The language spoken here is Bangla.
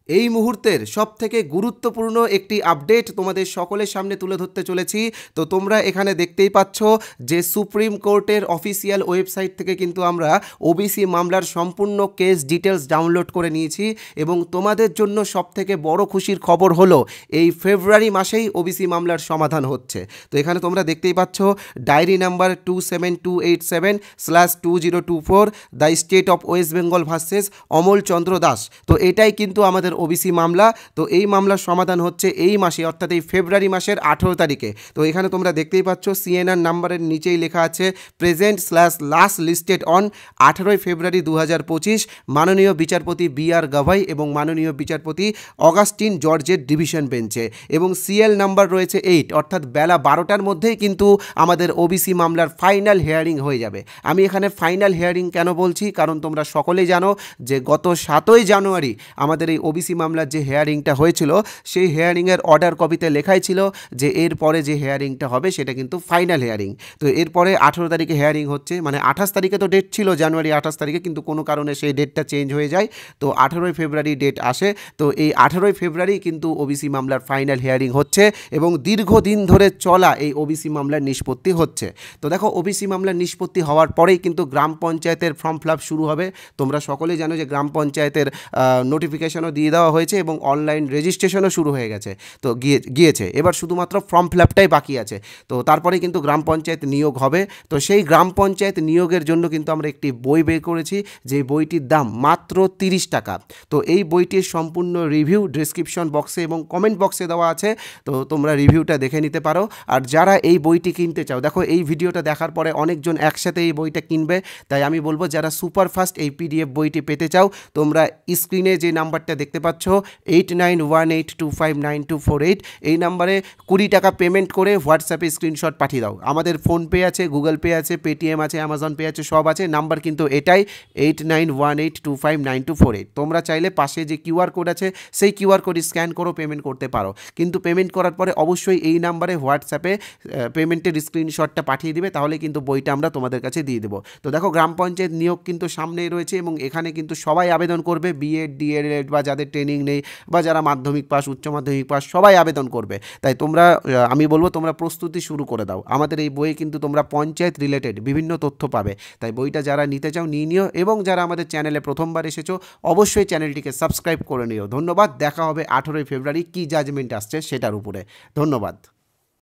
এই মুহূর্তের সবথেকে গুরুত্বপূর্ণ একটি আপডেট তোমাদের সকলের সামনে তুলে ধরতে চলেছি। তো তোমরা এখানে দেখতেই পাচ্ছ যে সুপ্রিম কোর্টের অফিসিয়াল ওয়েবসাইট থেকে কিন্তু আমরা ওবিসি মামলার সম্পূর্ণ কেস ডিটেলস ডাউনলোড করে নিয়েছি এবং তোমাদের জন্য সবথেকে বড় খুশির খবর হলো এই ফেব্রুয়ারি মাসেই ওবিসি মামলার সমাধান হচ্ছে। তো এখানে তোমরা দেখতেই পাচ্ছ diary number 27287/2024 the state of West Bengal versus Amal Chandra Das. তো এটাই কিন্তু আমাদের ওবিসি মামলা। তো এই মামলার সমাধান হচ্ছে এই মাসে, অর্থাৎ এই ফেব্রুয়ারি মাসের 18 তারিখে। তো এখানে তোমরা দেখতেই পাচ্ছ সিএনআর নাম্বারের নিচেই লেখা আছে প্রেজেন্ট/লাস্ট লিস্টেড অন 18 ফেব্রুয়ারি 2025 মাননীয় বিচারপতি বি.আর. গাভাই এবং মাননীয় বিচারপতি অগাস্টিন জর্জের ডিভিশন বেঞ্চে, এবং সিএল নাম্বার রয়েছে 8, অর্থাৎ বেলা 12টার মধ্যেই কিন্তু আমাদের ওবিসি মামলার ফাইনাল হিয়ারিং হয়ে যাবে। আমি এখানে ফাইনাল হিয়ারিং কেন বলছি, কারণ তোমরা সকলেই জানো যে গত 7ই জানুয়ারি আমাদের এই ওবিসি মামলার যে হেয়ারিংটা হয়েছিল সেই হেয়ারিংয়ের অর্ডার কপিতে লেখাই ছিল যে এরপরে যে হেয়ারিংটা হবে সেটা কিন্তু ফাইনাল হেয়ারিং। তো এরপরে 18 তারিখে হেয়ারিং হচ্ছে, মানে 28 তারিখে তো ডেট ছিল জানুয়ারি 28 তারিখে, কিন্তু কোনো কারণে সেই ডেটটা চেঞ্জ হয়ে যায়। তো 18 ফেব্রুয়ারি ডেট আসে। তো এই 18 ফেব্রুয়ারি কিন্তু ওবিসি মামলার ফাইনাল হেয়ারিং হচ্ছে এবং দীর্ঘদিন ধরে চলা এই ওবিসি মামলার নিষ্পত্তি হচ্ছে। তো দেখো, ওবিসি মামলার নিষ্পত্তি হওয়ার পরেই কিন্তু গ্রাম পঞ্চায়েতের ফর্ম ফিল আপ শুরু হবে। তোমরা সকলেই জানো যে গ্রাম পঞ্চায়েতের নোটিফিকেশনও দিয়ে দেওয়া হয়েছে এবং অনলাইন রেজিস্ট্রেশনও শুরু হয়ে গেছে। তো গিয়েছে এবার শুধুমাত্র ফর্ম ফিল আপটাই বাকি আছে। তো তারপরে কিন্তু গ্রাম পঞ্চায়েত নিয়োগ হবে। তো সেই গ্রাম পঞ্চায়েত নিয়োগের জন্য কিন্তু আমরা একটি বই বের করেছি, যে বইটির দাম মাত্র 30 টাকা। তো এই বইটির সম্পূর্ণ রিভিউ ডেসক্রিপশন বক্সে এবং কমেন্ট বক্সে দেওয়া আছে, তো তোমরা রিভিউটা দেখে নিতে পারো। আর যারা এই বইটি কিনতে চাও, দেখো এই ভিডিওটা দেখার পরে অনেকজন একসাথে এই বইটা কিনবে, তাই আমি বলবো যারা সুপারফাস্ট এই পিডিএফ বইটি পেতে চাও, তোমরা স্ক্রিনে যে নাম্বারটা দেখতে পাচ্ছ 8918259248 এই নাম্বারে 20 টাকা পেমেন্ট করে হোয়াটসঅ্যাপে স্ক্রিনশট পাঠিয়ে দাও। আমাদের ফোনপে আছে, গুগল পে আছে, পেটিএম আছে, অ্যামাজন পে আছে, সব আছে। নাম্বার কিন্তু এটাই 8918259248। তোমরা চাইলে পাশে যে কিউআর কোড আছে সেই কিউআর কোড স্ক্যান করো পেমেন্ট করতে পারো, কিন্তু পেমেন্ট করার পরে অবশ্যই এই নাম্বারে হোয়াটসঅ্যাপে পেমেন্টের স্ক্রিনশটটা পাঠিয়ে দিবে, তাহলে কিন্তু বইটা আমরা তোমাদের কাছে দিয়ে দেবো। তো দেখো, গ্রাম পঞ্চায়েত নিয়োগ কিন্তু সামনেই রয়েছে এবং এখানে কিন্তু সবাই আবেদন করবে, বিএড ডিএলএড বা যাদের ট্রেনিং নেই বা যারা মাধ্যমিক পাস উচ্চ মাধ্যমিক পাস সবাই আবেদন করবে। তাই তোমরা, আমি বলবো তোমরা প্রস্তুতি শুরু করে দাও। আমাদের এই বইয়ে কিন্তু তোমরা পঞ্চায়েত রিলেটেড বিভিন্ন তথ্য পাবে, তাই বইটা যারা নিতে চাও নিয়ে নিও, এবং যারা আমাদের চ্যানেলে প্রথমবার এসেছো অবশ্যই চ্যানেলটিকে সাবস্ক্রাইব করে নিও। ধন্যবাদ। দেখা হবে 18 ফেব্রুয়ারি কী জাজমেন্ট আসছে সেটার উপরে। ধন্যবাদ।